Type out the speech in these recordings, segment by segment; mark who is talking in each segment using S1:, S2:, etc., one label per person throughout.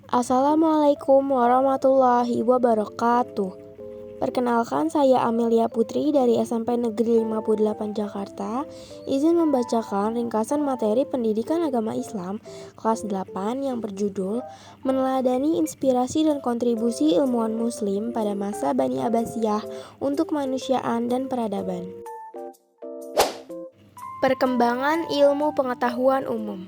S1: Assalamualaikum warahmatullahi wabarakatuh. Perkenalkan, saya Amelia Putri dari SMP Negeri 58 Jakarta. Izin membacakan ringkasan materi pendidikan agama Islam kelas 8 yang berjudul Meneladani Inspirasi dan Kontribusi Ilmuwan Muslim pada Masa Bani Abbasiyah untuk Kemanusiaan dan Peradaban. Perkembangan ilmu pengetahuan umum.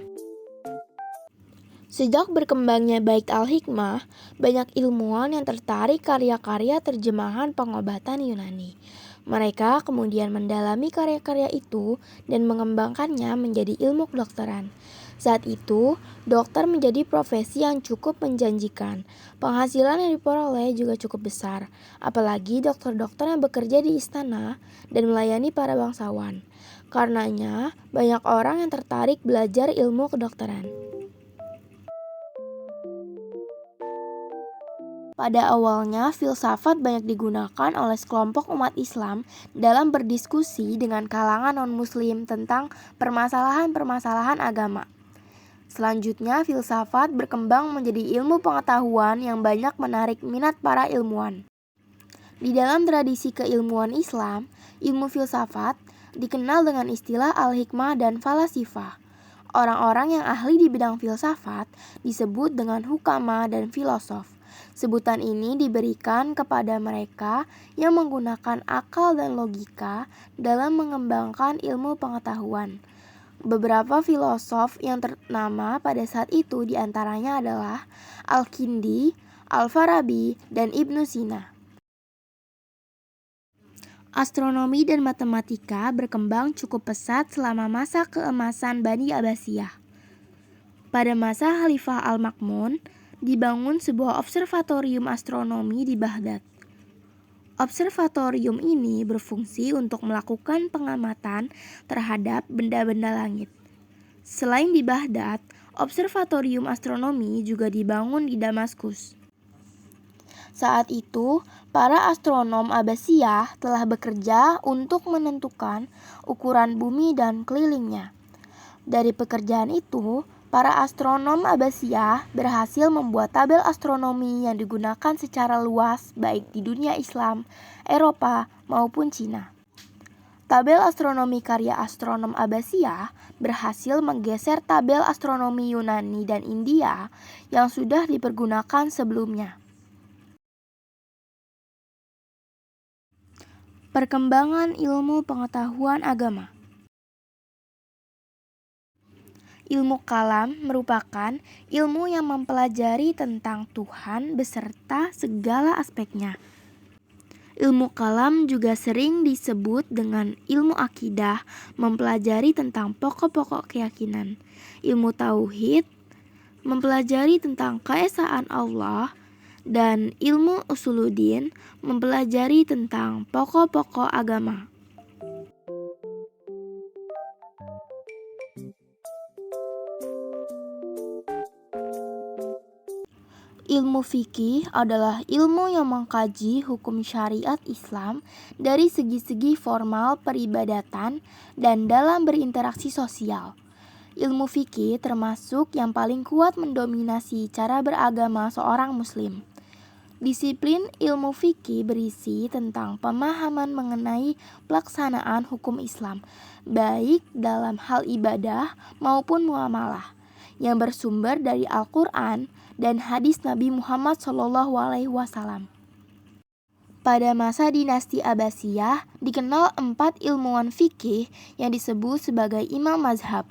S1: Sejak berkembangnya Bait al-Hikmah, banyak ilmuwan yang tertarik karya-karya terjemahan pengobatan Yunani. Mereka kemudian mendalami karya-karya itu dan mengembangkannya menjadi ilmu kedokteran. Saat itu, dokter menjadi profesi yang cukup menjanjikan. Penghasilan yang diperoleh juga cukup besar, apalagi dokter-dokter yang bekerja di istana dan melayani para bangsawan. Karenanya, banyak orang yang tertarik belajar ilmu kedokteran. Pada awalnya, filsafat banyak digunakan oleh sekelompok umat Islam dalam berdiskusi dengan kalangan non-muslim tentang permasalahan-permasalahan agama. Selanjutnya, filsafat berkembang menjadi ilmu pengetahuan yang banyak menarik minat para ilmuwan. Di dalam tradisi keilmuan Islam, ilmu filsafat dikenal dengan istilah al-hikmah dan falasifah. Orang-orang yang ahli di bidang filsafat disebut dengan hukama dan filosof. Sebutan ini diberikan kepada mereka yang menggunakan akal dan logika dalam mengembangkan ilmu pengetahuan. Beberapa filosof yang ternama pada saat itu diantaranya adalah Al-Kindi, Al-Farabi, dan Ibnu Sina. Astronomi dan matematika berkembang cukup pesat selama masa keemasan Bani Abbasiyah. Pada masa Khalifah Al-Ma'mun, dibangun sebuah observatorium astronomi di Baghdad. Observatorium ini berfungsi untuk melakukan pengamatan terhadap benda-benda langit. Selain di Baghdad, observatorium astronomi juga dibangun di Damaskus. Saat itu, para astronom Abbasiyah telah bekerja untuk menentukan ukuran bumi dan kelilingnya. Dari pekerjaan itu, para astronom Abbasiyah berhasil membuat tabel astronomi yang digunakan secara luas baik di dunia Islam, Eropa, maupun Cina. Tabel astronomi karya astronom Abbasiyah berhasil menggeser tabel astronomi Yunani dan India yang sudah dipergunakan sebelumnya. Perkembangan ilmu pengetahuan agama. Ilmu kalam merupakan ilmu yang mempelajari tentang Tuhan beserta segala aspeknya. Ilmu kalam juga sering disebut dengan ilmu akidah, mempelajari tentang pokok-pokok keyakinan. Ilmu tauhid mempelajari tentang keesaan Allah, dan ilmu usuluddin mempelajari tentang pokok-pokok agama. Ilmu fikih adalah ilmu yang mengkaji hukum syariat Islam dari segi-segi formal peribadatan dan dalam berinteraksi sosial. Ilmu fikih termasuk yang paling kuat mendominasi cara beragama seorang muslim. Disiplin ilmu fikih berisi tentang pemahaman mengenai pelaksanaan hukum Islam, baik dalam hal ibadah maupun muamalah, yang bersumber dari Al-Quran dan hadis Nabi Muhammad SAW. Pada masa dinasti Abbasiyah, dikenal 4 ilmuwan fikih yang disebut sebagai imam mazhab.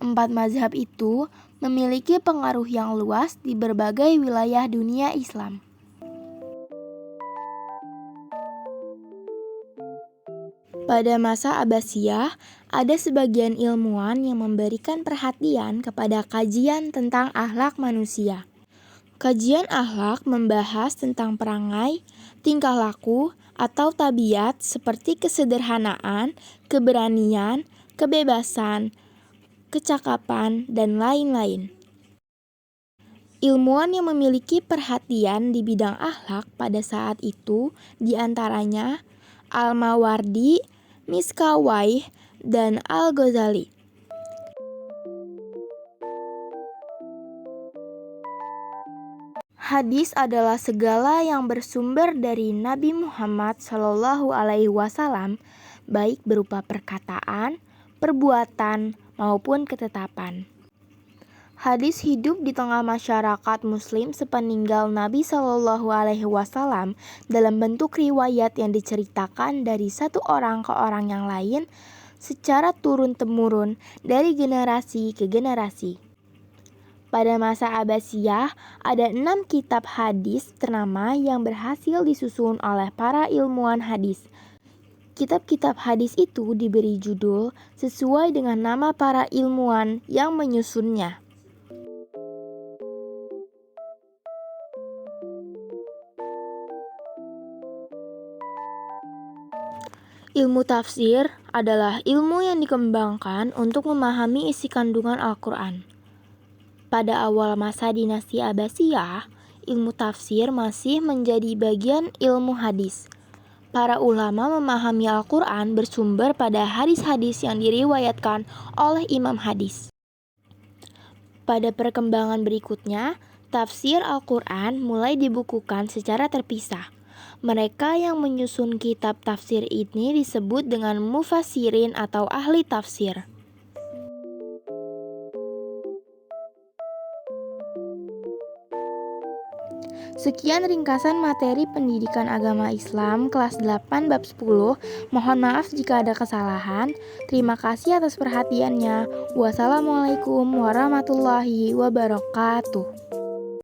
S1: 4 mazhab itu memiliki pengaruh yang luas di berbagai wilayah dunia Islam. Pada masa Abbasiyah, ada sebagian ilmuwan yang memberikan perhatian kepada kajian tentang akhlak manusia. Kajian akhlak membahas tentang perangai, tingkah laku, atau tabiat seperti kesederhanaan, keberanian, kebebasan, kecakapan, dan lain-lain. Ilmuwan yang memiliki perhatian di bidang akhlak pada saat itu diantaranya Al-Mawardi, Miskawayh, dan Al-Ghazali. Hadis adalah segala yang bersumber dari Nabi Muhammad SAW, baik berupa perkataan, perbuatan, maupun ketetapan. Hadis hidup di tengah masyarakat Muslim sepeninggal Nabi SAW dalam bentuk riwayat yang diceritakan dari satu orang ke orang yang lain secara turun-temurun dari generasi ke generasi. Pada masa Abbasiyah, ada 6 kitab hadis ternama yang berhasil disusun oleh para ilmuwan hadis. Kitab-kitab hadis itu diberi judul sesuai dengan nama para ilmuwan yang menyusunnya. Ilmu tafsir adalah ilmu yang dikembangkan untuk memahami isi kandungan Al-Quran. Pada awal masa dinasti Abbasiyah, ilmu tafsir masih menjadi bagian ilmu hadis. Para ulama memahami Al-Quran bersumber pada hadis-hadis yang diriwayatkan oleh imam hadis. Pada perkembangan berikutnya, tafsir Al-Quran mulai dibukukan secara terpisah. Mereka yang menyusun kitab tafsir ini disebut dengan mufassirin atau ahli tafsir. Sekian ringkasan materi pendidikan agama Islam kelas 8 bab 10. Mohon maaf jika ada kesalahan. Terima kasih atas perhatiannya. Wassalamualaikum warahmatullahi wabarakatuh.